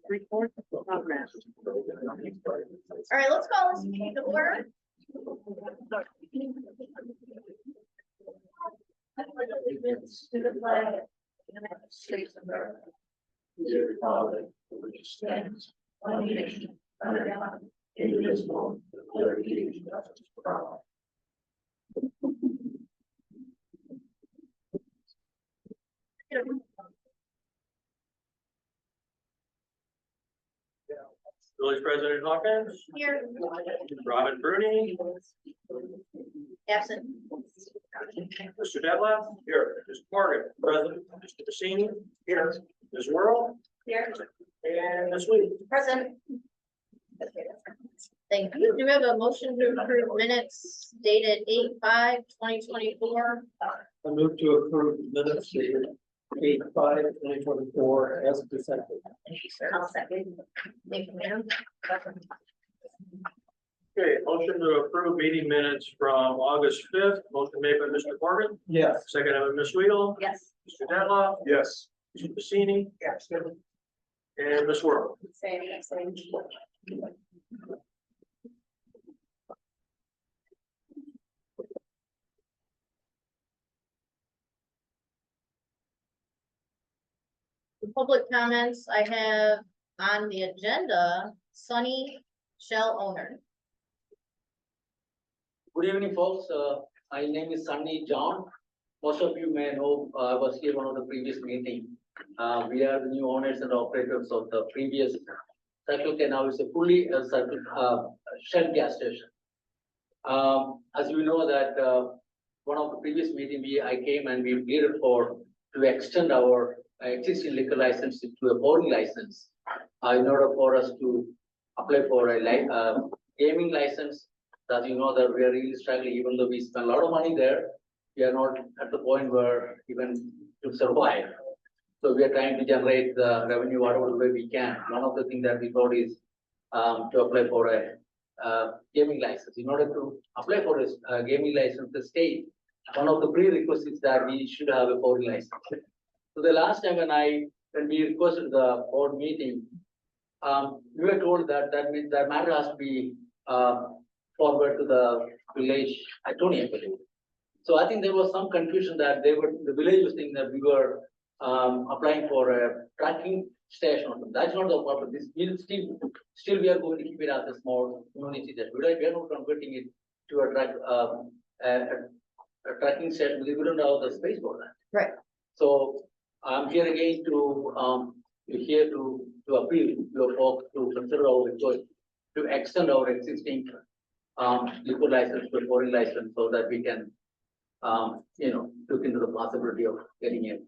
3/4 program. All right, let's call this meeting to order. Allegiance to the flag of the United States of America, to the republic for which stands one nation under God, indivisible, with liberty and justice for all. Village President Hawkins, Here. Robin Bruni, Absent. Mr. Detlef, here, Mr. Morgan, President, Mr. Cassini, here, Ms. Worrell, Here. and Ms. Weed. Present. Thank you. Do we have a motion to approve minutes dated 8/5/2024? I move to approve minutes dated 8/5/2024 as presented. Thank you, sir. I'll second. Thank you, ma'am. Okay, motion to approve meeting minutes from August 5th, motion made by Mr. Morgan, Yes. second by Ms. Weedle, Yes. Mr. Detlef, Yes. Mr. Cassini, and Ms. Worrell. Same. The public comments I have on the agenda, Sunny Shell Owner. Good evening, folks. My name is Sunny John. Most of you may know, I was here one of the previous meeting. We are the new owners and operators of the previous Circle K. Now it's a fully Shell gas station. As you know that one of the previous meeting, I came and we pleaded to extend our existing liquor license to a pouring license in order for us to apply for a gaming license. As you know that we are really struggling, even though we spend a lot of money there, we are not at the point where even to survive. So we are trying to generate the revenue whatever way we can. One of the things that we thought is to apply for a gaming license. In order to apply for a gaming license, the state, one of the prerequisites is that we should have a pouring license. So the last time when we requested the board meeting, we were told that means that matter has to be forward to the village attorney, I believe. So I think there was some confusion that the village was thinking that we were applying for a tracking station or something. That's not the purpose. This will still we are going to keep it as a small community that we are not converting it to a tracking station because we don't have the space for that. Right. So I'm here again to appeal your folks to consider our request to extend our existing liquor license to a pouring license so that we can look into the possibility of getting a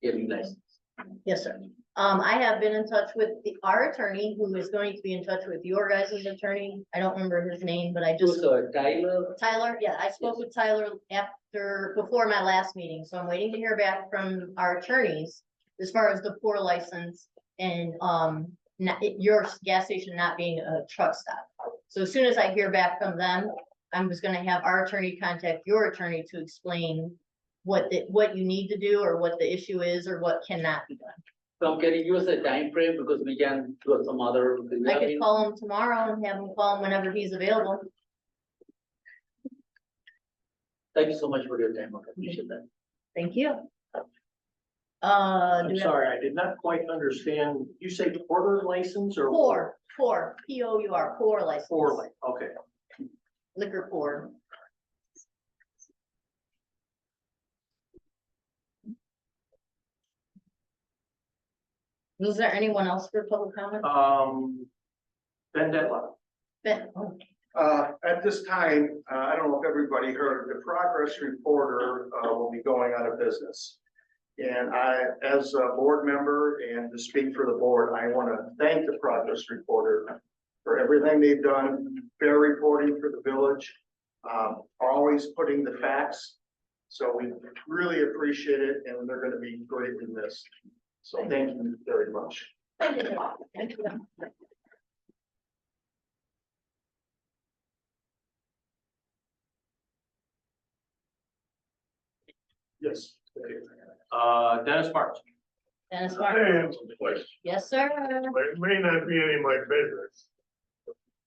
gaming license. Yes, sir. I have been in touch with our attorney, who is going to be in touch with your guys' attorney. I don't remember his name, but I just. Tyler, yeah, I spoke with Tyler before my last meeting, so I'm waiting to hear back from our attorneys as far as the pour license and your gas station not being a truck stop. So as soon as I hear back from them, I'm just gonna have our attorney contact your attorney to explain what you need to do or what the issue is or what cannot be done. So can you give us a time frame because we can do some other. I could call him tomorrow and have him call him whenever he's available. Thank you so much for your time. I appreciate that. Thank you. I'm sorry, I did not quite understand. You say porter license or? Pour, P-O-U-R, pour license. Pour, okay. Liquor pour. Was there anyone else for public comment? Ben Detlef. Ben, At this time, I don't know if everybody heard, the progress reporter will be going out of business. And I, as a board member and to speak for the board, I want to thank the progress reporter for everything they've done, fair reporting for the village, always putting the facts. So we really appreciate it and they're going to be greatly missed. So thank you very much. thank you. Thank you. Yes. Dennis Marks. Dennis I Farmer. have some questions, Yes, sir. but it may not be any of my business.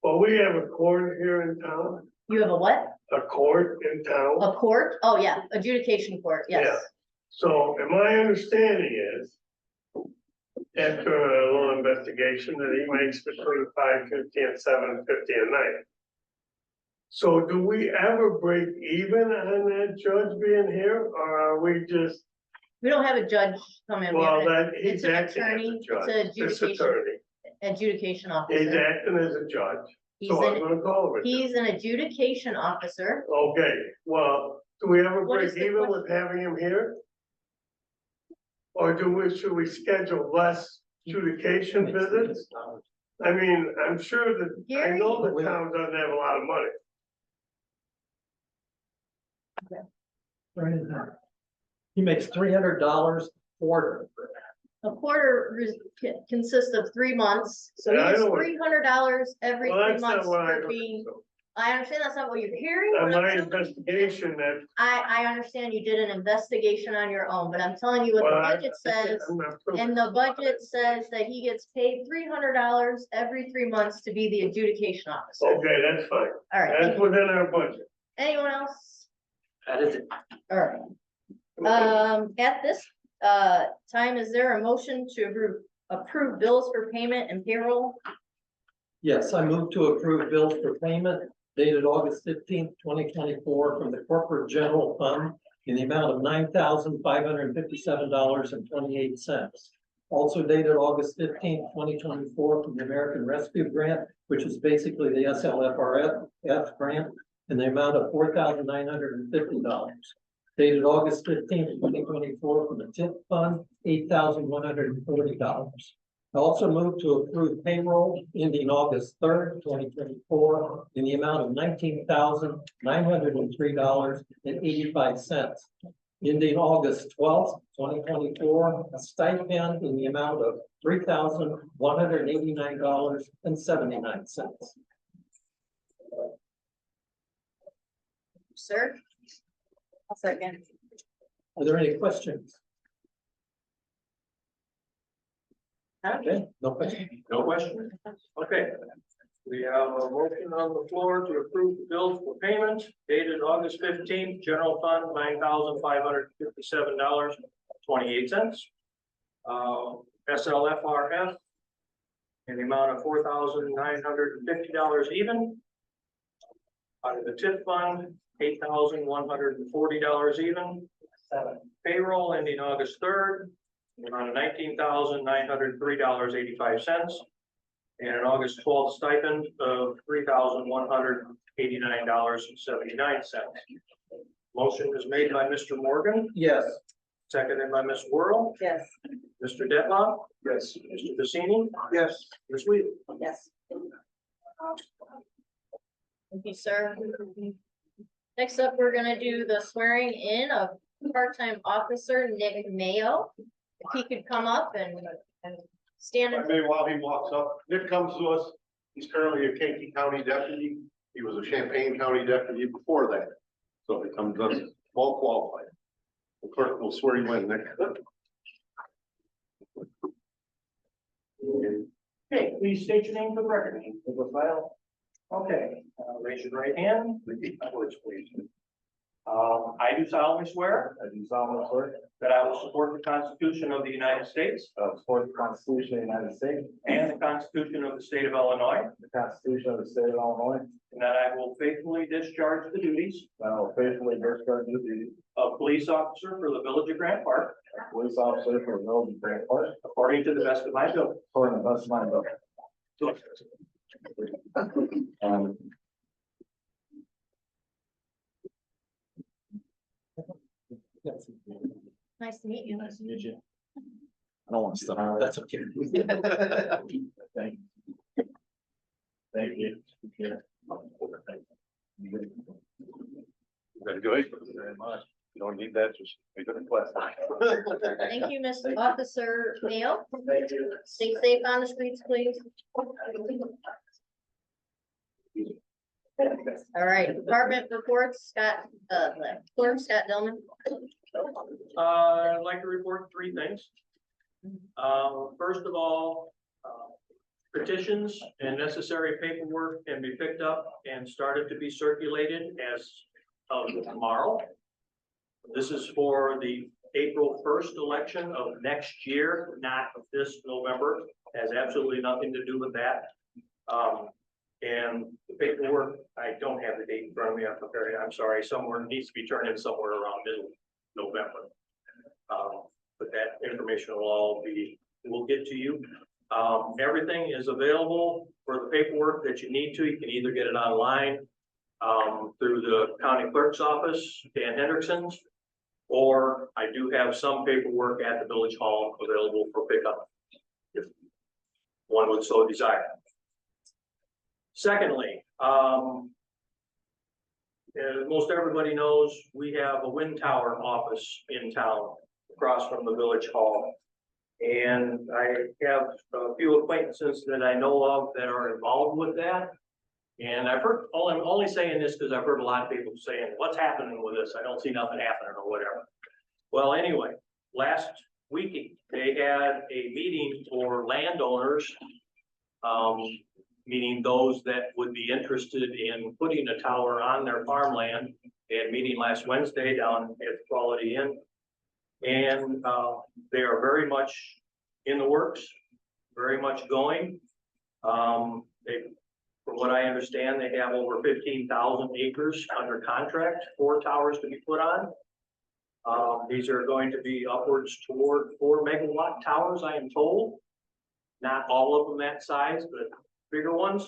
But we have a court here in town, You have a what? a court in town. A court? Oh, yeah, adjudication court, yes. Yeah. So, and my understanding is, after a little investigation, that he makes between $5.50 and $7.50 a night. So do we ever break even on that judge being here, or are we just, We don't have a judge come in. We have well, an that it's he's an acting as attorney, a it's judge, a this adjudication- attorney, adjudication he's officer. acting as a judge, He's so I'm an, gonna call him a judge. he's an adjudication officer. Okay, well, do we ever What break is the even with having him here? Or should we schedule less adjudication visits? I mean, I'm sure that, I know the town doesn't have a lot of money. He makes $300 quarter. A quarter consists of 3 months, so he Yeah, I gets know what- $300 every Well, 3 that's not months what I for heard. being, so. I understand that's not what you're hearing. On but I'm my telling you- investigation that, I understand you did an investigation on your own, but I'm telling you what the well, budget says. I'm not proving- And the budget says that he gets paid $300 every 3 months to be the adjudication officer. Okay, that's fine, All right, that's thank you. within our budget. Anyone else? That is it. All right. At this, time, is there a motion to approve bills for payment and payroll? Yes, I move to approve bills for payment dated August 15th, 2024 from the corporate general fund in the amount of $9,557.28. Also dated August 15th, 2024 from the American Rescue Grant, which is basically the SLFRF grant, in the amount of $4,950. Dated August 15th, 2024 from the TIP fund, $8,140. I also move to approve payroll ending August 3rd, 2024 in the amount of $19,903.85. Ending August 12th, 2024, a stipend in the amount of $3,189.79. Sir? I'll second. Are there any questions? Okay, no questions. No question? Okay. We have a motion on the floor to approve the bills for payment dated August 15th, general fund, $9,557.28. SLFRF in the amount of $4,950 even. Out of the TIP fund, $8,140 even. Payroll ending August 3rd, in the amount of $19,903.85. And an August 12th stipend of $3,189.79. Motion is made by Mr. Morgan, Yes. seconded by Ms. Whirl, Yes. Mr. Detloff, Yes. Mr. Pacini, Yes. Ms. Weed. Yes. Thank you, sir. Next up, we're gonna do the swearing in of part-time officer Nick Mayo. If he could come up and stand. in- Maybe while he walks up, Nick comes to us, he's currently a Kankakee County deputy, he was a Champaign County deputy before that. So he comes up well qualified. The clerk will swear you in, Nick. Okay, please state your name for the record. Okay, raise your right hand. I do solemnly swear I do solemnly swear that I will support the Constitution of the United States that I will support the Constitution of the United States, and the Constitution of the State of Illinois, the Constitution of the State of Illinois, and that I will faithfully discharge the duties and I will faithfully discharge the duties of police officer for the Village of Grant Park of police officer for the Village of Grant Park, according to the best of my ability. according to the best of my ability. Yes. Nice to meet you. I don't want to stop. That's okay. Thank you. Thank you. Very good. Very much. You don't need that, just make it a request. Thank you, Mr. Officer Mayo. Thank you. Stay safe on the streets, please. All right, department reports, Scott, clerk Scott Dillman. I'd like to report three things. First of all, petitions and necessary paperwork can be picked up and started to be circulated as of tomorrow. This is for the April 1st election of next year, not of this November. Has absolutely nothing to do with that. And the paperwork, I don't have the date in front of me. I'm sorry, somewhere it needs to be turned in somewhere around middle November. But that information will get to you. Everything is available for the paperwork that you need to. You can either get it online through the county clerk's office, Dan Hendrickson's, or I do have some paperwork at the village hall available for pickup if one would so desire. Secondly, as most everybody knows, we have a wind tower office in town across from the village hall. And I have a few acquaintances that I know of that are involved with that. And I've heard, I'm only saying this because I've heard a lot of people saying, what's happening with this? I don't see nothing happening or whatever. Well, anyway, last week they had a meeting for landowners, meaning those that would be interested in putting a tower on their farmland. They had a meeting last Wednesday down at Quality Inn. And they are very much in the works, very much going. From what I understand, they have over 15,000 acres under contract for towers to be put on. These are going to be upwards toward 4 megawatt towers, I am told. Not all of them that size, but bigger ones.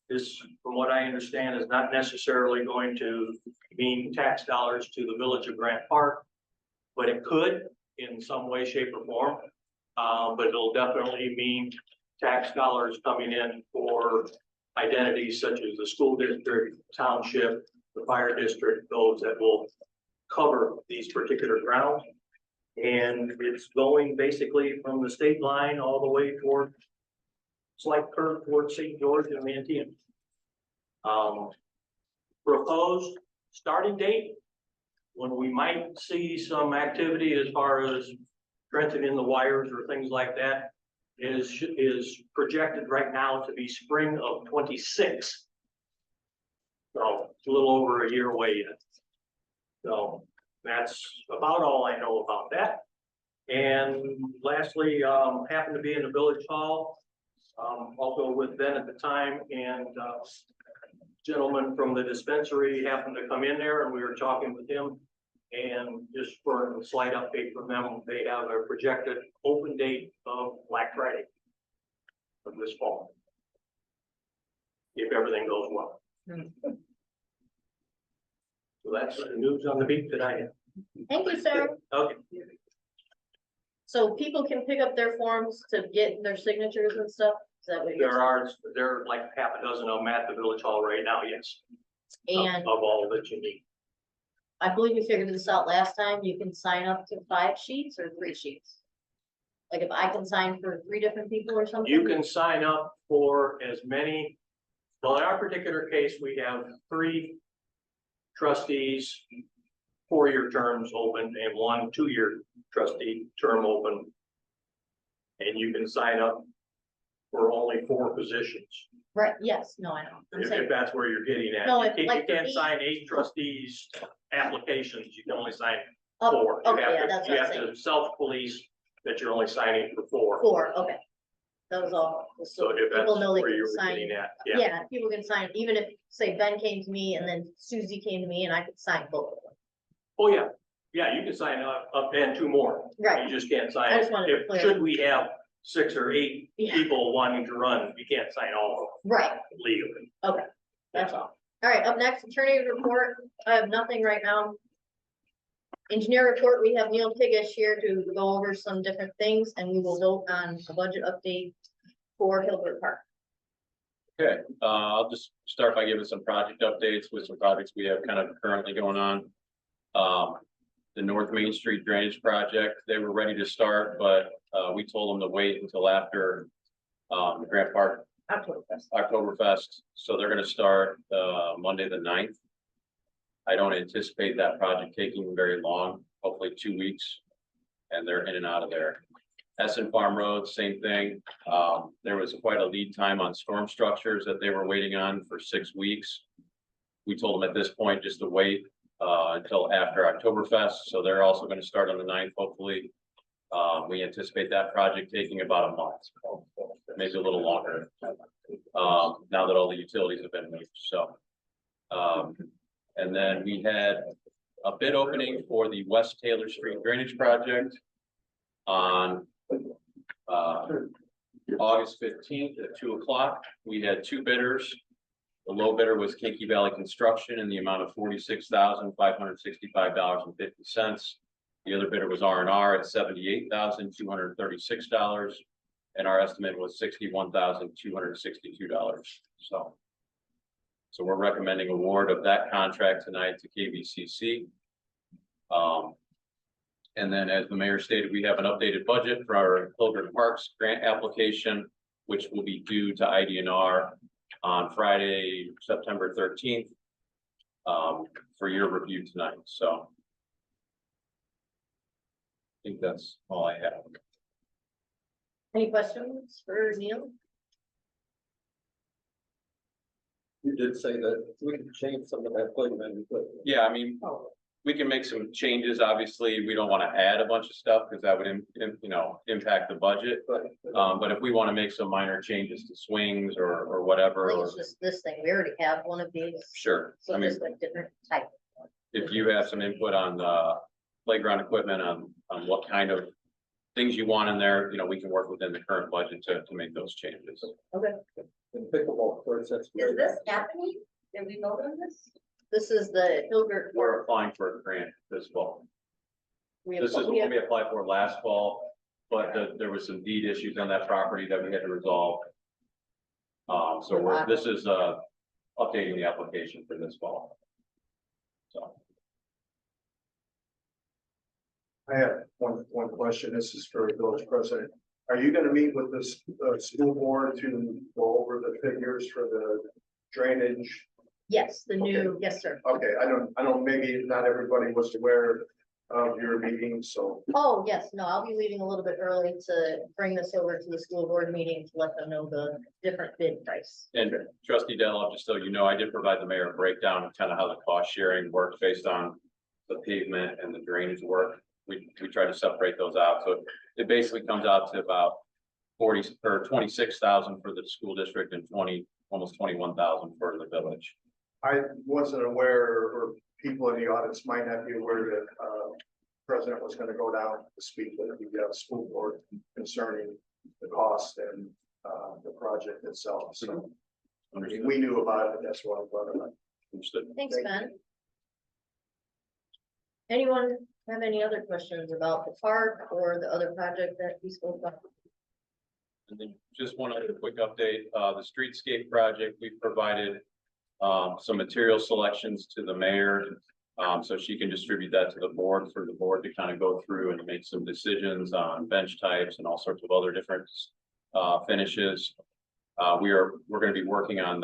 This, from what I understand, is not necessarily going to mean tax dollars to the village of Grant Park, but it could in some way, shape, or form. But it'll definitely mean tax dollars coming in for identities such as the school district, township, the fire district, those that will cover these particular grounds. And it's going basically from the state line all the way toward slight curve towards St. George and Mantean. Proposed starting date, when we might see some activity as far as strengthening the wires or things like that, is projected right now to be spring of 26. So it's a little over a year away yet. So that's about all I know about that. And lastly, happened to be in the village hall, also with Ben at the time, and gentleman from the dispensary happened to come in there, and we were talking with him. And just for a slight update from them, they have a projected open date of Black Friday of this fall, if everything goes well. So that's the news on the beat that I have. Thank you, sir. Okay. So people can pick up their forms to get their signatures and stuff? Is that what you're There are like half a dozen of them at the village hall right now, yes. saying? And Of all that you need. I believe we figured this out last time. You can sign up to 5 sheets or 3 sheets. Like if I can sign for 3 different people or something? You can sign up for as many, well, in our particular case, we have 3 trustees, 4-year terms open, and 1 2-year trustee term open. And you can sign up for only 4 positions, Right, yes, no, I know. I'm if saying, that's where you're getting at. No, You if, can't- like, you for can't me- sign 8 trustees applications, you can only sign oh, 4. You okay, have yeah, to- that's You what I'm have saying. to self-police that you're only signing for 4. 4, okay. That was all. So if that's People know they where can you were sign. getting at, Yeah, people can sign, even if, say, Ben came to me and then Susie came to me and I could sign both of them. Oh, yeah, yeah, you can sign up and 2 more. Right, You just can't sign. I just wanted to If, clear- should we have 6 or 8 Yeah. people wanting to run, you can't sign all of right, them legally. that's all. All right, up next, attorney report. I have nothing right now. Engineer report, we have Neil Piggish here to go over some different things and we will vote on a budget update for Hilbert Park. Okay, I'll just start by giving some project updates with some projects we have kind of currently going on. The North Main Street Drainage Project, they were ready to start, but we told them to wait until after the Grant Park Oktoberfest. So they're gonna start Monday the 9th. I don't anticipate that project taking very long, hopefully 2 weeks. and they're in and out of there. Essen Farm Road, same thing. There was quite a lead time on storm structures that they were waiting on for 6 weeks. We told them at this point just to wait until after Oktoberfest, so they're also gonna start on the 9th, hopefully. We anticipate that project taking about a month, maybe a little longer. Now that all the utilities have been moved, so. And then we had a bid opening for the West Taylor Street Drainage Project on August 15th at 2 o'clock. We had 2 bidders. The low bidder was Kinky Valley Construction in the amount of $46,565.50. The other bidder was R&R at $78,236, and our estimate was $61,262. So we're recommending award of that contract tonight to KVCC. And then, as the mayor stated, we have an updated budget for our Hilbert Parks grant application, which will be due to IDNR on Friday, September 13th, for your review tonight. So I think that's all I have. Any questions for Neil? You did say that we can change some of that playground equipment. Yeah, I mean, we can make some changes. Obviously, we don't want to add a bunch of stuff because that would, impact the budget. But if we want to make some minor changes to swings or I whatever, think or it's just this thing. We already have one of these. sure. I So mean, just like different type. if you have some input on the playground equipment, on what kind of things you want in there, we can work within the current budget to make those changes. Okay. And pickleball courts, that's. Is this happening? Did we vote on this? This is the Hilbert. We're applying for a grant this fall. We This is have, we what have, we applied for last fall, but there was some deed issues on that property that we had to resolve. So this is updating the application for this fall. So. I have one question. This is for the village president. Are you gonna meet with the school board to go over the figures for the drainage? yes, the new, yes, sir. Okay, I don't, maybe not everybody was aware of your meeting, so. Oh, yes, no, I'll be leaving a little bit early to bring this over to the school board meeting to let them know the different bid price. And trustee Dell, just so you know, I did provide the mayor a breakdown of kind of how the cost sharing works based on the pavement and the drainage work. We try to separate those out. So it basically comes out to about 26,000 for the school district and almost 21,000 for the village. I wasn't aware, or people in the audience might not be aware that, president was gonna go down to speak with the school board concerning the cost and, the project itself, so. We knew about it, that's why I brought it up. Understood. Thanks, Ben. Anyone have any other questions about the park or the other project that we spoke about? And then just one other quick update, the streetscape project, we've provided some material selections to the mayor. So she can distribute that to the board for the board to kind of go through and make some decisions on bench types and all sorts of other different finishes. We're going to be working on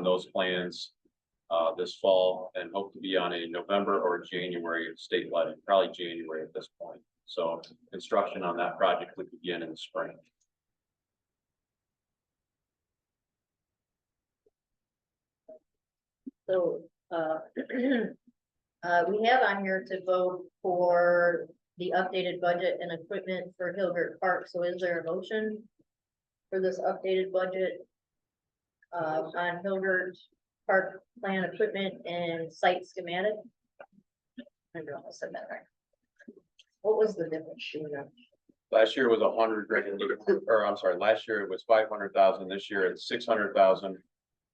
those plans this fall and hope to be on a November or January state letting, probably January at this point. So construction on that project would begin in the spring. So, we have on here to vote for the updated budget and equipment for Hilbert Park. So is there a motion for this updated budget? On Hilbert Park plan equipment and site schematic? I don't know if I said that right. What was the difference? Last year was 100 grand, or I'm sorry, last year it was 500,000. This year it's 600,000.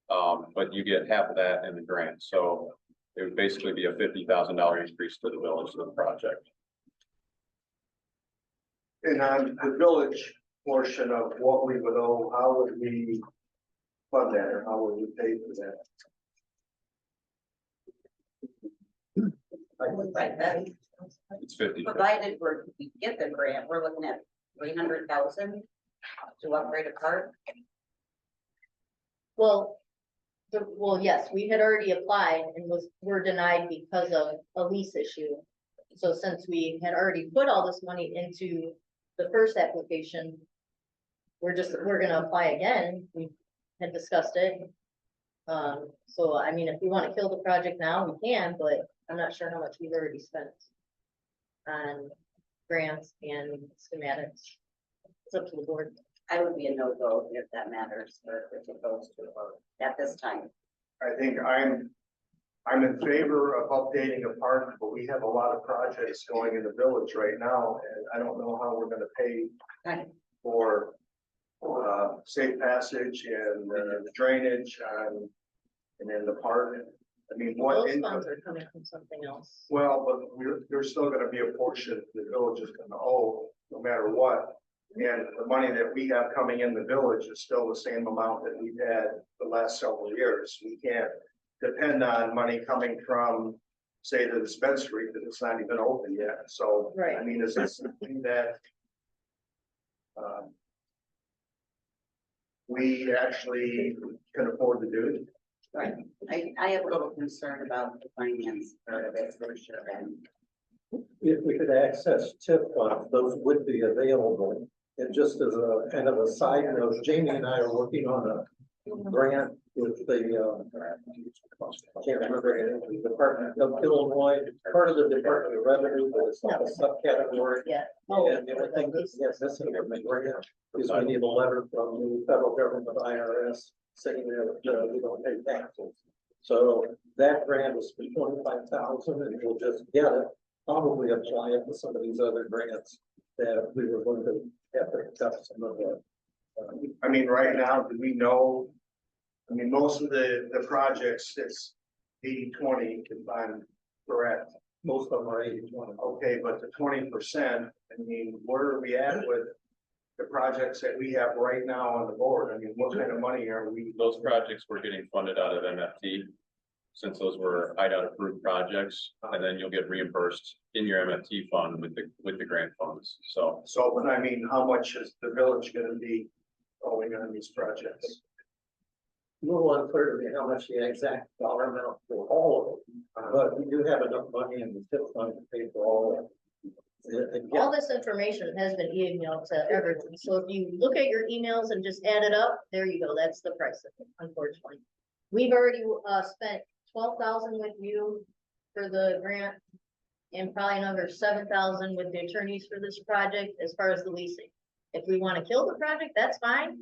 But you get half of that in the grant, so it would basically be a $50,000 increase to the village for the project. And on the village portion of what we would owe, how would we fund that, or how would we pay for that? Right, that, It's 50. provided we get the grant, we're looking at 300,000 to upgrade a park. Well, yes, we had already applied and were denied because of a lease issue. So since we had already put all this money into the first application, we're gonna apply again. We had discussed it. So I mean, if we wanna kill the project now, we can, but I'm not sure how much we've already spent on grants and schematics. It's up to the board. I would be a no-go if that matters, or if it goes to a vote at this time. I think I'm in favor of updating a park, but we have a lot of projects going in the village right now, and I don't know how we're gonna pay Right. for safe passage and the drainage and then the park. I mean, what Those income? funds are coming from something else. Well, but there's still gonna be a portion the village is gonna owe, no matter what. And the money that we have coming in the village is still the same amount that we've had the last several years. We can't depend on money coming from, say, the dispensary, because it's not even open yet. So, Right. I mean, is this something that we actually can afford to do? Right. I have a little concern about the finance part of it for sure, and If we could access TIP funds, those would be available. And just as a kind of a side note, Jamie and I are working on a grant with the, can't remember, the Department of Illinois, part of the Department of Revenue, but it's not a subcategory. Yeah. And the other thing that's missing from the grant is we need a letter from the federal government, IRS, saying that we don't pay taxes. So that grant is for 25,000, and we'll just get it, probably apply it to some of these other grants that we were going to have to cut some of the. I mean, right now, do we know? I mean, most of the projects, it's 80-20, if I'm correct. Most of them are 80-20. Okay, but the 20%, I mean, where are we at with the projects that we have right now on the board? I mean, what kind of money are we? Those projects were getting funded out of MFT. Since those were IDOT approved projects, and then you'll get reimbursed in your MFT fund with the grant funds, so. So, but I mean, how much is the village gonna be owing on these projects? A little unclear to me how much the exact dollar amount for all of them, but we do have enough money in the TIP fund to pay for all of it. And All yeah, this information has been emailed to everyone, so if you look at your emails and just add it up, there you go, that's the price of it, unfortunately. We've already, spent 12,000 with you for the grant, and probably another 7,000 with the attorneys for this project as far as the leasing. If we wanna kill the project, that's fine.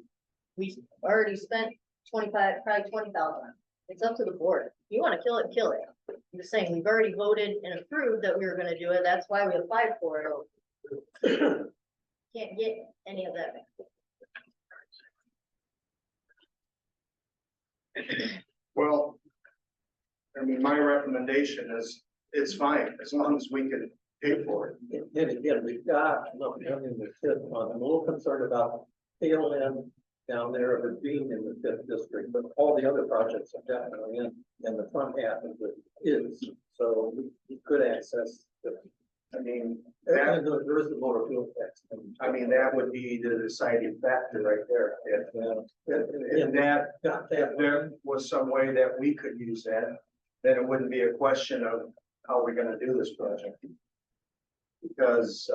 We already spent 25, probably 20,000. It's up to the board. If you wanna kill it, kill it. I'm just saying, we've already voted and approved that we were gonna do it. That's why we applied for it. Can't get any of that. Well, I mean, my recommendation is, it's fine, as long as we can pay for it. and again, we've got enough money in the TIP fund. I'm a little concerned about tail end down there of it being in the fifth district, but all the other projects are definitely in, and the front half of it is. So we could access, I mean, and there is the motor fuel tax. that would be the deciding factor right there. If that, Got if that. there was some way that we could use that, then it wouldn't be a question of how we're gonna do this project. Because,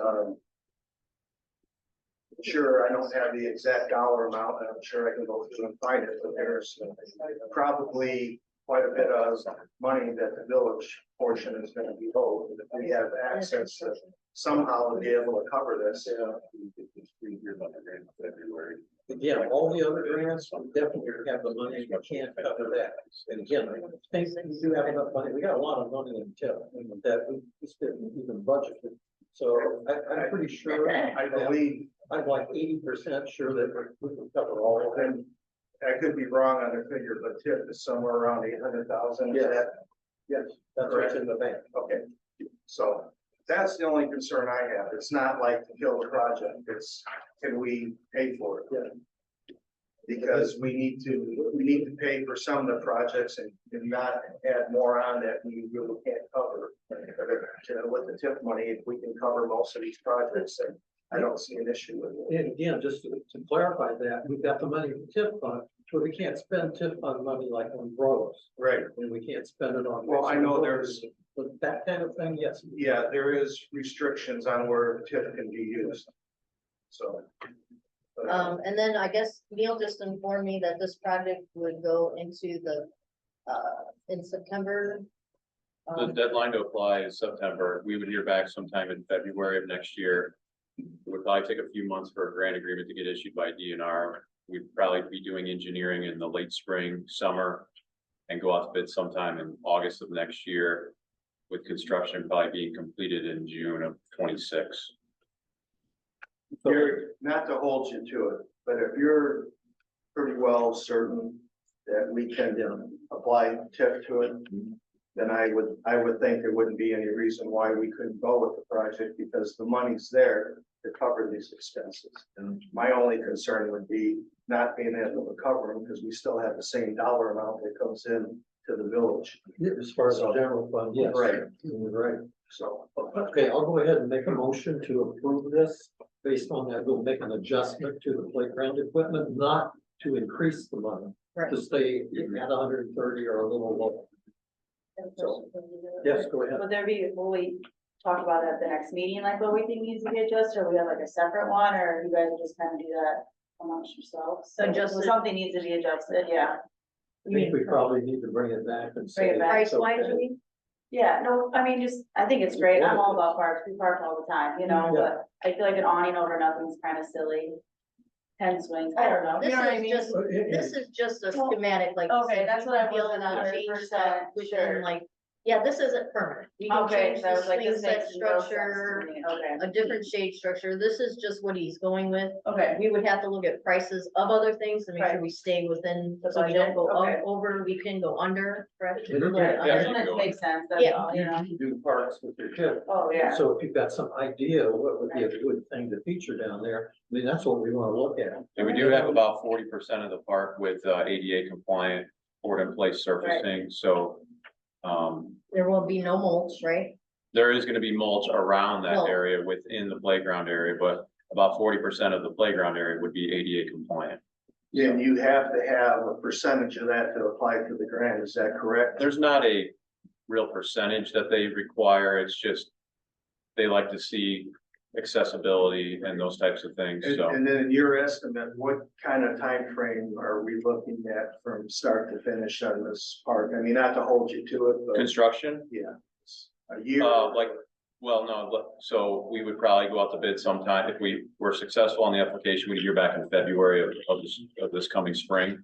sure, I don't have the exact dollar amount, and I'm sure I can go through and find it, but there's probably quite a bit of money that the village portion is gonna be owed. If we have access to somehow to be able to cover this. Again, all the other grants, we definitely have the money, we can't cover that. And again, I think we do have enough money, we got a lot of money in TIP that we just didn't even budget. So I'm pretty sure, I believe, I'm like 80% sure that we can cover all of them. I could be wrong on the figure, but TIP is somewhere around 800,000. Yes. Yes, that's what's in the bank. Okay, so that's the only concern I have. It's not like to kill the project. It's, can we pay for it? Yeah. Because we need to pay for some of the projects and not add more on that we really can't cover. With the TIP money, if we can cover most of these projects, then I don't see an issue with it. And again, just to clarify that, we've got the money for TIP fund, but we can't spend TIP fund money like on roads. Right. And we can't spend it on. Well, I know there's but that kind of thing, yes. Yeah, there is restrictions on where TIF can be used. So. And then I guess Neil just informed me that this project would go into the, in September. The deadline to apply is September. We would hear back sometime in February of next year. It would probably take a few months for a grant agreement to get issued by DNR. We'd probably be doing engineering in the late spring, summer, and go out to bid sometime in August of next year, with construction probably being completed in June of 26. You're, not to hold you to it, but if you're pretty well certain that we can apply TIF to it, then I would think there wouldn't be any reason why we couldn't go with the project, because the money's there to cover these expenses. And my only concern would be not being able to cover them, because we still have the same dollar amount that comes in to the village. Yeah, as far as the general fund, yes. Right. You're right. So, Okay, I'll go ahead and make a motion to approve this. Based on that, we'll make an adjustment to the playground equipment, not to increase the money, Right. to stay at 130 or a little lower. Yes, go ahead. Will there be, will we talk about it at the next meeting, like what we think needs to be adjusted, or we have like a separate one, or you guys just kind of do that amongst yourselves? So just Adjusted. something needs to be adjusted, yeah. I think we probably need to bring it back and say. Bring it back. Price it's wise, okay. you mean? Yeah, no, I mean, just, I think it's great, I'm all about parks, we park all the time, you know, but I feel like an awning over nothing's kind of silly. 10 swings, I don't know, you This know what I is mean? just, this is just a schematic, like. you Okay, said, that's we what I can deal wasn't with change 100% stuff within, sure. like, yeah, this isn't permanent. We can Okay, change so I the was like, swing this set makes no sense structure, to me, okay, a different shade structure. This is just what he's going with. okay, We would have to look at prices of other things to make sure Right. we stay within, The so we don't budget, go okay. over, we can go under, correct? Yeah, Right, right, under. I just want it to make sense, that's Yeah. all, you know, You do parks with your kid. oh, yeah. So if you've got some idea what would be a good thing to feature down there, I mean, that's what we want to look at. And we do have about 40% of the park with ADA compliant board in place surfacing, so. There will be no mulch, right? There is gonna be mulch around that No. area within the playground area, but about 40% of the playground area would be ADA compliant. and you have to have a percentage of that to apply to the grant, is that correct? There's not a real percentage that they require, it's just. They like to see accessibility and those types of things, And, so. and then in your estimate, what kind of time frame are we looking at from start to finish on this park? I mean, not to hold you to it, but Construction, yeah, a year. well, no, so we would probably go out to bid sometime, if we were successful on the application, we'd hear back in February of this coming spring.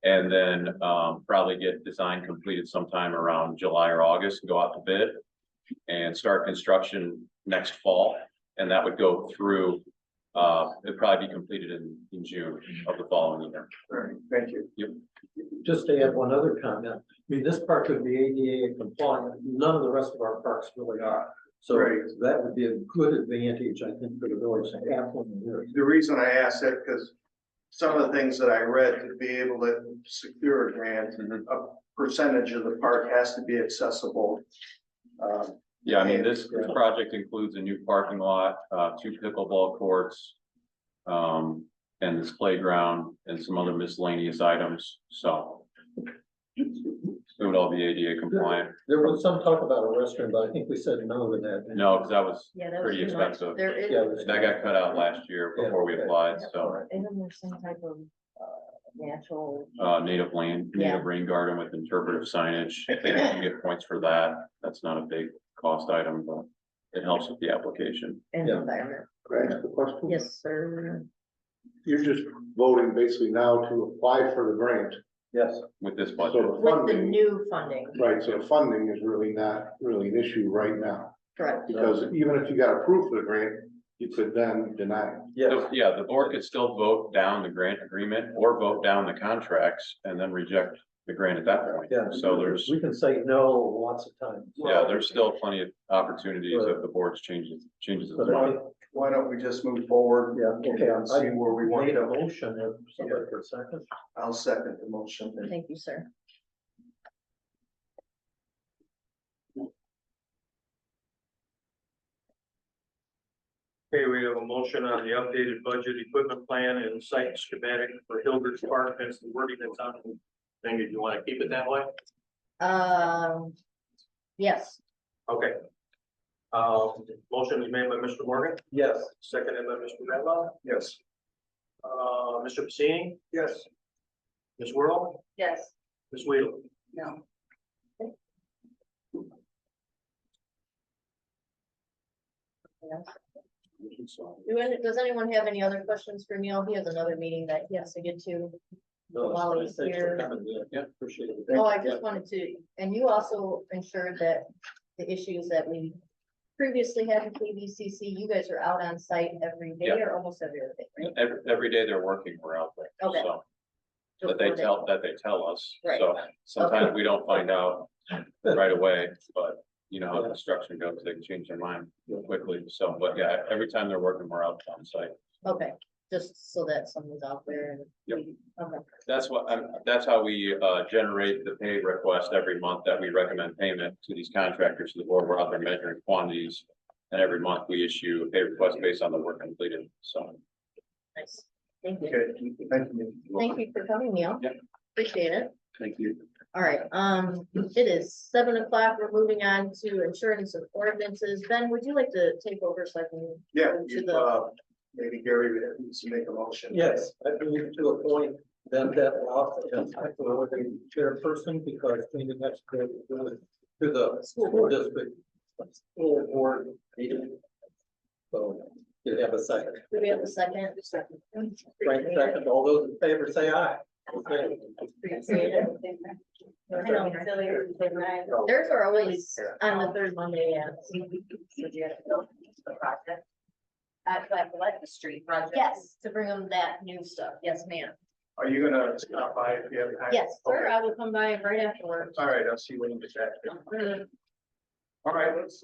And then, probably get design completed sometime around July or August and go out to bid. And start construction next fall, and that would go through, it'd probably be completed in June of the following year. All right, thank you. Just to add one other comment, I mean, this park would be ADA compliant, none of the rest of our parks really are. So Right. that would be a good advantage, I think, for the village to have one here. The reason I asked that, because some of the things that I read, to be able to secure a grant, a percentage of the park has to be accessible. Yeah, I mean, this project includes a new parking lot, 2 pickleball courts. And this playground and some other miscellaneous items, so. It would all be ADA compliant. There was some talk about a restroom, but I think we said no to that. No, because that was Yeah, that was pretty too much. expensive. There is, Yeah, That got cut out last year before we Yeah, okay. applied, so. and then there's some type of, natural. Native rain garden with interpretive signage, you can get points for that, that's not a big cost item, but it helps with the application. And Yeah. environment. Can I ask a question? Yes, sir. You're just voting basically now to apply for the grant. Yes. With this So budget, the With the funding, new funding, right, so the funding is really not really an issue right now. correct. Because even if you got approved for the grant, you could then deny it. Yes. So, yeah, the board could still vote down the grant agreement or vote down the contracts and then reject the grant at that point. Yeah. So there's, We can say no lots of times. yeah, there's still plenty of opportunities if the board changes its But I mind. think, Why don't we just move forward? yeah, okay, And see where we I want made to a go. motion, if somebody for a second. I'll second the motion. Thank you, sir. Okay, we have a motion on the updated budget equipment plan and site schematic for Hilders Park. That's the wording that's on the thing. If you want to keep it that way. Yes, Okay. Motion is made by Mr. Morgan, Yes. seconded by Mr. Redlaw. Yes. Mr. Pacini, Yes. Ms. Whirl, Yes. Ms. Weedle. No. Does anyone have any other questions for Neil? He has another meeting that he has to get to. While he's here. Yeah, appreciate it. Oh, I just wanted to, and you also ensured that the issues that we previously had in KBCC, you guys are out on site every day Yeah. or almost every other day, right? Every day they're working, we're out there. Okay. So, that they tell us. Right. So sometimes we don't find out right away, but you know how construction goes, they can change their mind real quickly. So, but yeah, every time they're working, we're out on site. Okay, just so that someone's out there and. Yep. Okay, That's how we generate the pay request every month that we recommend payment to these contractors to the board. We're out there measuring quantities. And every month we issue a pay request based on the work completed. So. nice. Thank you. Okay, thank you. Thank you for coming, Neil. Yep. Appreciate it. Thank you. All right, it is 7 o'clock. We're moving on to insurance and ordinances. Ben, would you like to take over so I can? Yeah, go to the, maybe Gary needs to make a motion. Yes, I believe to appoint them that off as the chairperson because we have to go to the school district. School board meeting. So, you have a second. do we have a second? Second. Frank, second. All those in favor say aye. Okay. Appreciate it. I know. Theirs are always on the third Monday, yeah. The project. At the street project. Yes, to bring them that new stuff. Yes, ma'am. Are you gonna stop by if you have time? Yes, sir, Okay. I will come by right afterwards. All right, I'll see you when you get back. All right, let's,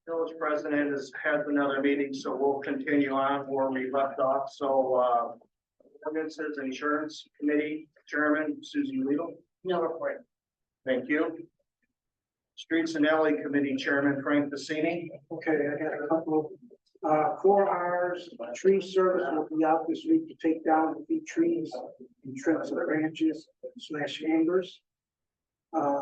village president has another meeting, so we'll continue on where we left off. So, ordinances, insurance committee chairman, Susan Weedle. No report. Thank you. Streets and Alley Committee Chairman Frank Pacini. Okay, I got a couple, 4 hours, tree service will be out this week to take down the big trees and trim some branches / hangers.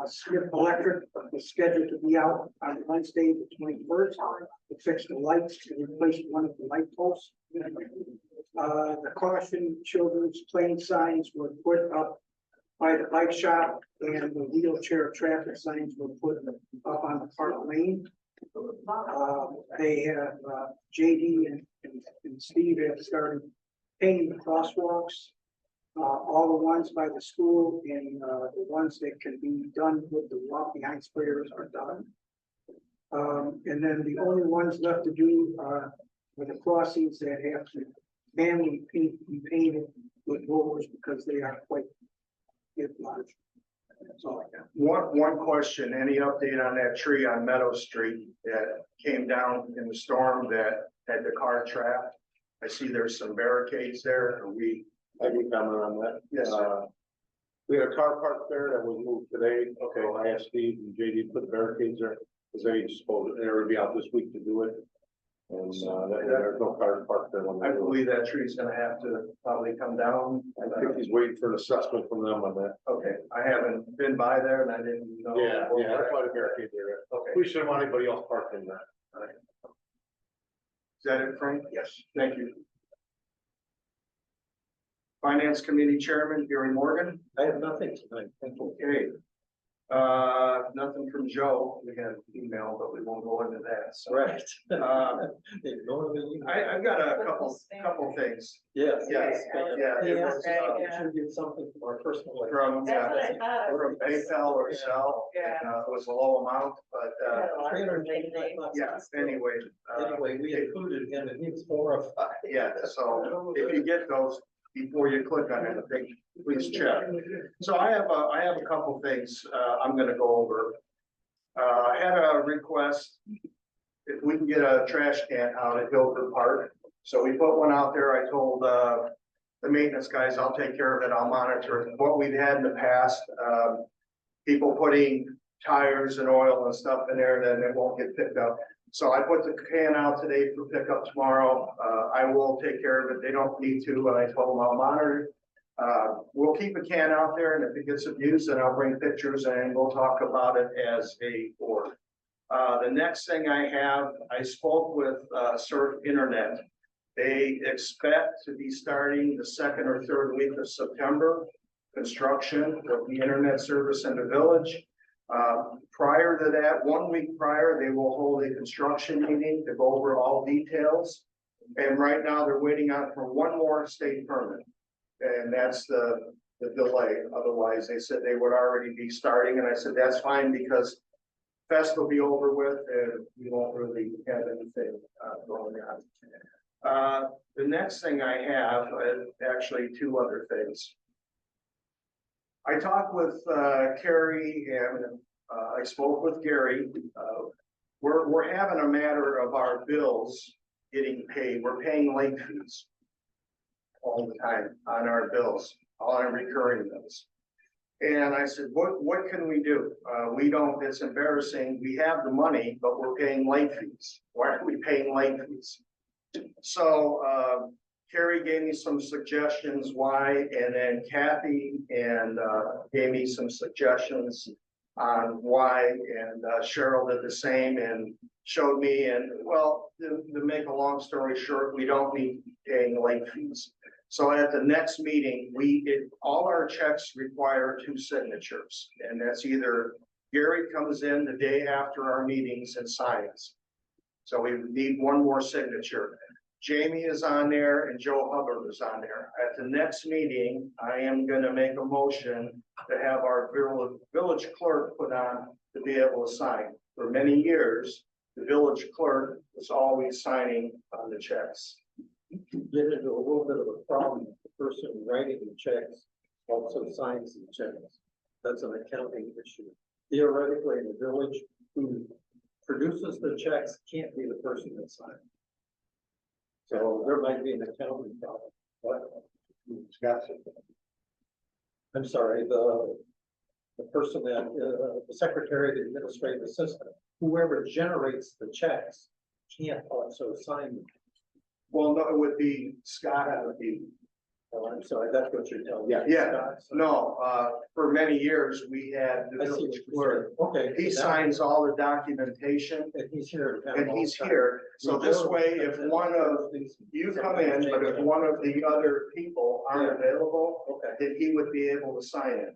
Smith Electric is scheduled to be out on Wednesday, the 21st, to fix the lights and replace one of the light posts. The caution children's playing signs were put up by the bike shop and the wheelchair traffic signs were put up on the Park Lane. They have, JD and Steve have started painting the crosswalks. All the ones by the school and, the ones that can be done with the walk behind sprayers are done. And then the only ones left to do, are the crossings that have to manually be painted with rollers because they are quite large. That's all I got. One question, any update on that tree on Meadow Street that came down in the storm that had the car trapped? I see there's some barricades there. Are we? I can comment on that. Yes, sir. We had a car parked there that was moved today. Okay, I asked Steve and JD to put barricades there, because they supposed they would be out this week to do it. And, there's no cars parked there. When I they do it. believe that tree's gonna have to probably come down. I think he's waiting for an assessment from them on that. Okay, I haven't been by there and I didn't know. Yeah, that's why the barricade there. Okay, We shouldn't want anybody else parked in that. is that it, Frank? Yes. Thank you. Finance Committee Chairman Gary Morgan. I have nothing tonight. Thank you. Okay. Nothing from Joe. We had an email, but we won't go into that. So, Right. uh, I've got a couple things. Yes. Yes, yeah, He it asked was, me to contribute something from our personal. life. From, That's what I thought. from PayPal or Zelle. Yeah. and, it was a low amount, but, 325 bucks. yeah, anyway. Anyway, we included him and he was horrified. Yeah, so if you get those before you click on anything, please check. So I have a couple things, I'm gonna go over. I had a request, if we can get a trash can out at Hilton Park. So we put one out there. I told, the maintenance guys, I'll take care of it. I'll monitor it. What we've had in the past, people putting tires and oil and stuff in there, then it won't get picked up. So I put the can out today for pickup tomorrow. I will take care of it. They don't need to, but I told them I'll monitor it. We'll keep a can out there and if it gets abused, then I'll bring pictures and we'll talk about it as a board. The next thing I spoke with, Surf Internet. They expect to be starting the second or third week of September, construction of the internet service in the village. Prior to that, 1 week prior, they will hold a construction meeting to go over all details. And right now, they're waiting on for one more state permit. And that's the delay. Otherwise, they said they would already be starting, and I said, that's fine, because fest will be over with, and we won't really have anything going on. The next thing I have, actually two other things. I talked with Carrie, and I spoke with Gary. We're having a matter of our bills getting paid. We're paying late fees all the time on our bills, all our recurring bills. And I said, what can we do? We don't, it's embarrassing. We have the money, but we're paying late fees. Why are we paying late fees? So Carrie gave me some suggestions why, and then Kathy and gave me some suggestions on why, and Cheryl did the same and showed me. And well, to make a long story short, we don't need paying late fees. So at the next meeting, all our checks require 2 signatures, and that's either Gary comes in the day after our meetings and signs. So we need one more signature. Jamie is on there and Joe Hubbard is on there. At the next meeting, I am gonna make a motion to have our village clerk put on to be able to sign. For many years, the village clerk was always signing on the checks. Get into a little bit of a problem. The person writing the checks also signs the checks. That's an accounting issue. Theoretically, in the village, who produces the checks can't be the person that signs. So there might be an accounting problem. What? Scott. I'm sorry, the person that, the secretary, the administrative assistant, whoever generates the checks can't also sign them. Well, no, it would be Scott, it would be. Oh, I'm sorry, that's what you're telling me. Yeah, no, for many years, we had the I see village what you're clerk. saying. Okay. He signs all the documentation, And he's here. and he's here. So this way, if one of you come in, but if one of the other people aren't available, Okay. then he would be able to sign it.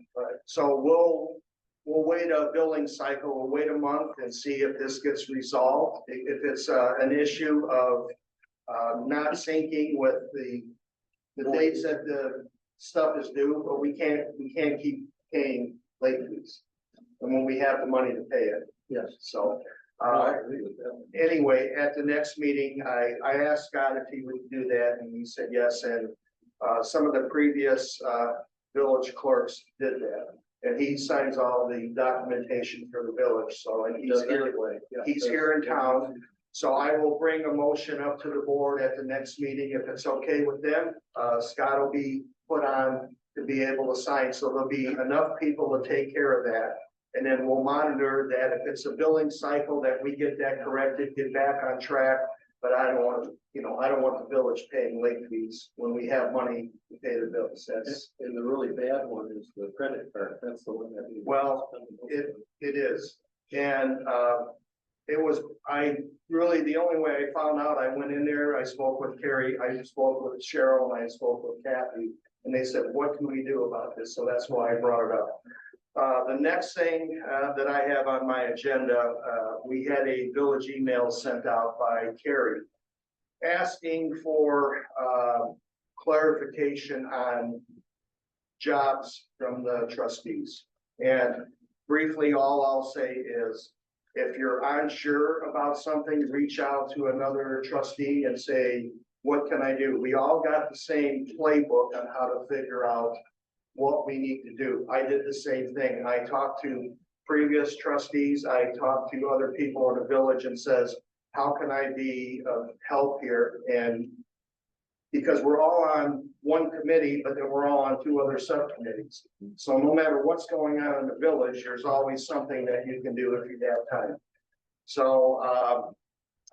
So we'll wait a billing cycle, we'll wait a month and see if this gets resolved. If it's an issue of not syncing with the dates that the stuff is due, but we can't keep paying late fees. And when we have the money to pay it. Yes. So, I agree with that. anyway, at the next meeting, I asked Scott if he would do that, and he said yes, and some of the previous village clerks did that. And he signs all the documentation for the village, so, and he's here in town. So I will bring a motion up to the board at the next meeting, if it's okay with them. Scott will be put on to be able to sign, so there'll be enough people to take care of that. And then we'll monitor that. If it's a billing cycle, that we get that corrected, get back on track. But I don't want, I don't want the village paying late fees when we have money to pay the bills. That's, And the really bad one is the credit card. That's the one that. well, it is. And, it was, the only way I found out, I went in there, I spoke with Carrie, I spoke with Cheryl, and I spoke with Kathy, and they said, what can we do about this? So that's why I brought it up. The next thing that I have on my agenda, we had a village email sent out by Carrie asking for clarification on jobs from the trustees. And briefly, all I'll say is, if you're unsure about something, reach out to another trustee and say, what can I do? We all got the same playbook on how to figure out what we need to do. I did the same thing. I talked to previous trustees. I talked to other people in the village and says, how can I be of help here? And because we're all on one committee, but then we're all on 2 other subcommittees. So no matter what's going on in the village, there's always something that you can do if you have time. So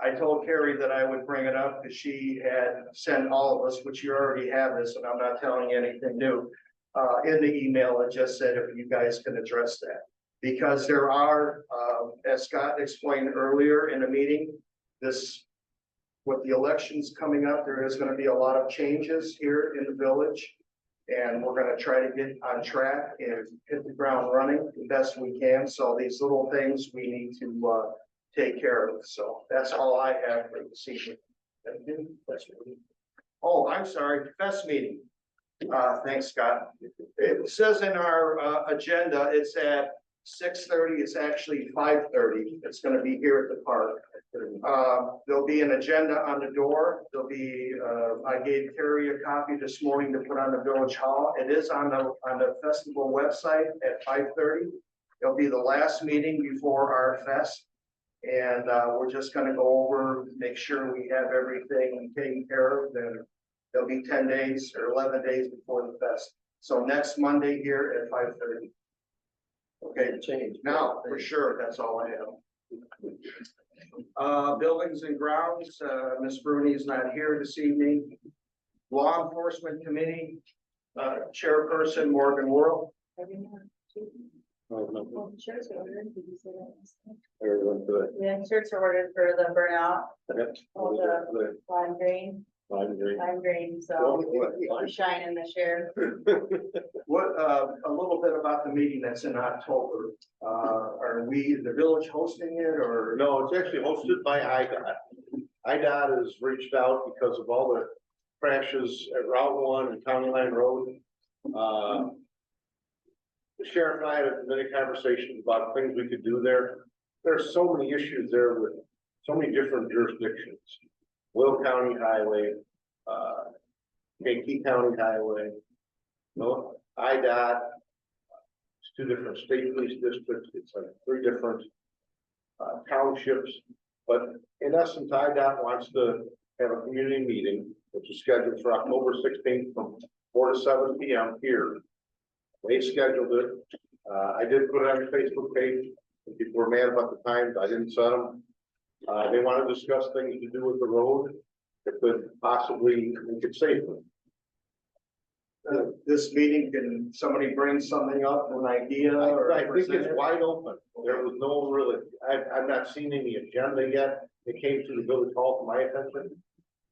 I told Carrie that I would bring it up because she had sent all of us, which you already have this, and I'm not telling you anything new. In the email, it just said if you guys can address that. Because there are, as Scott explained earlier in the meeting, with the elections coming up, there is gonna be a lot of changes here in the village. And we're gonna try to get on track and hit the ground running the best we can. So these little things we need to, take care of. So that's all I have for this evening. Oh, I'm sorry, fest meeting. Thanks, Scott. It says in our, agenda, it's at 6:30, it's actually 5:30. It's gonna be here at the park. There'll be an agenda on the door. There'll be, I gave Carrie a copy this morning to put on the village hall. It is on the festival website at 5:30. It'll be the last meeting before our fest. And, we're just gonna go over, make sure we have everything taken care of. Then there'll be 10 days or 11 days before the fest. So next Monday here at 5:30. Okay, change. Now, for sure, that's all I have. Buildings and grounds, Ms. Bruni is not here this evening. Law Enforcement Committee, Chairperson Morgan Worrell. Shirts are ordered, did you say that? Yeah, shirts are ordered for the burnout, all the lime green, so I'm shining this year. What, a little bit about the meeting that's in October. Are we, the village hosting it or? No, it's actually hosted by IDOT. IDOT has reached out because of all the crashes at Route 1 and County Line Road. The sheriff and I had many conversations about things we could do there. There's so many issues there with so many different jurisdictions. Will County Highway, Kankakee County Highway, no, IDOT. It's 2 different state police districts. It's like 3 different townships. But in essence, IDOT wants to have a community meeting, which is scheduled for October 16th from 4 to 7 p.m. here. They scheduled it. I did put it on the Facebook page. People were mad about the times. I didn't set them. They want to discuss things to do with the road that could possibly make it safer. This meeting, can somebody bring something up, an idea or? I think it's wide open. There was no really, I've not seen any agenda yet. It came to the village hall to my attention.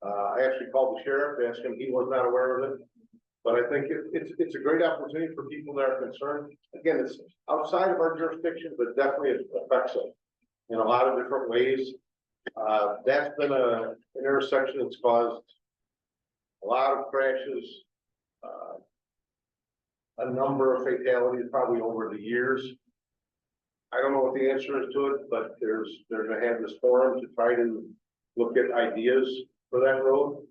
I actually called the sheriff, asked him, he was not aware of it. But I think it's a great opportunity for people that are concerned. Again, it's outside of our jurisdiction, but definitely it affects us in a lot of different ways. That's been an intersection that's caused a lot of crashes, a number of fatalities probably over the years. I don't know what the answer is to it, but they're gonna have this forum to try to look at ideas for that road.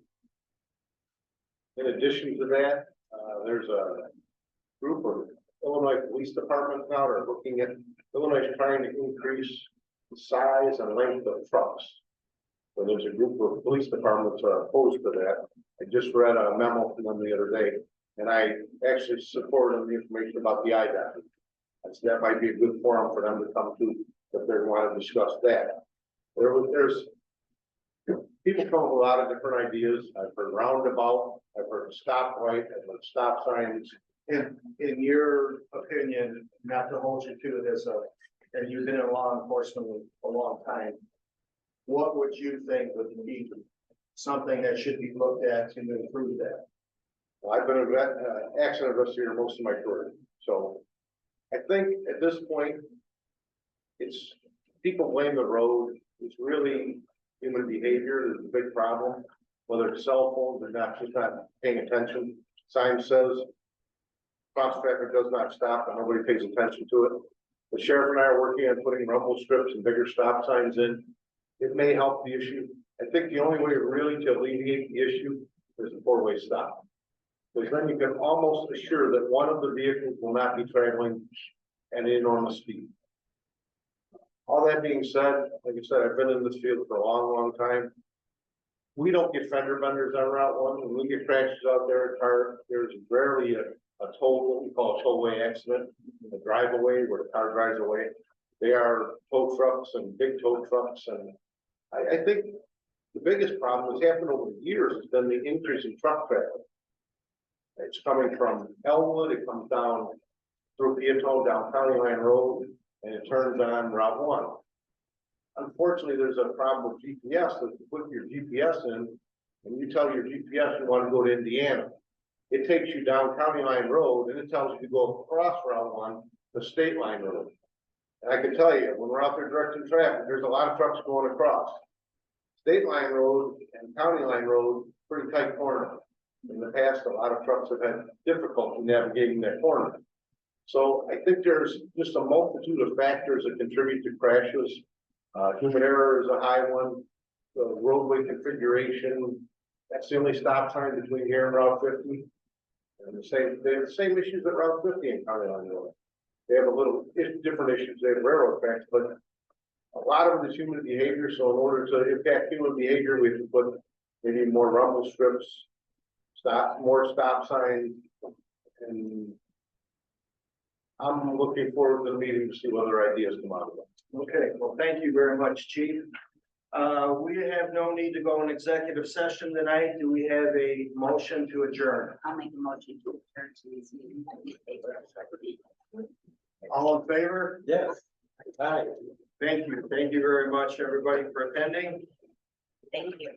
In addition to that, there's a group of Illinois police departments now are looking at Illinois is trying to increase the size and length of trucks. So there's a group of police departments that are opposed to that. I just read a memo from them the other day, and I actually supported the information about the IDOT. That might be a good forum for them to come to if they want to discuss that. There's people come with a lot of different ideas. I've heard roundabout, I've heard stoplight, I've heard stop signs. In your opinion, not to hold you to it and you've been in law enforcement a long time, what would you think would be something that should be looked at to improve that? I've been an accident investigator most of my career, so I think at this point, it's people blame the road. It's really human behavior is a big problem. Whether it's cell phones or not, just not paying attention. Sign says cross traffic does not stop, and nobody pays attention to it. The sheriff and I are working on putting rumble strips and bigger stop signs in. It may help the issue. I think the only way really to alleviate the issue is a 4-way stop. Because then you can almost assure that one of the vehicles will not be traveling at an enormous speed. All that being said, like I said, I've been in this field for a long, long time. We don't get fender benders on Route 1. When we get crashes out there, there's rarely a what we call a tollway accident, a drive away where the car drives away. They are tow trucks and big tow trucks. And I think the biggest problem that's happened over the years has been the increase in truck traffic. It's coming from Elwood, it comes down through Peatone, down County Line Road. and it turns on Route 1. Unfortunately, there's a problem with GPS, that you put your GPS in, and you tell your GPS you want to go to Indiana. It takes you down County Line Road, and it tells you to go across Route 1, the State Line Road. And I can tell you, when we're out there directing traffic, there's a lot of trucks going across. State Line Road and County Line Road, pretty tight corner. In the past, a lot of trucks have had difficulty navigating that corner. So I think there's just a multitude of factors that contribute to crashes. Human error is a high one. The roadway configuration, that's the only stop sign between here and Route 50. And they have the same issues at Route 50 in County Line Road. They have a little different issues. They have railroad tracks, but a lot of it is human behavior. So in order to impact human behavior, we have to put maybe more rumble strips, more stop signs, and I'm looking forward to the meeting to see what other ideas come out of it. Okay, well, thank you very much, Chief. We have no need to go in executive session tonight. Do we have a motion to adjourn? I'll make a motion to return to this meeting. All in favor? Yes. Aye. Thank you. Thank you very much, everybody, for attending. Thank you.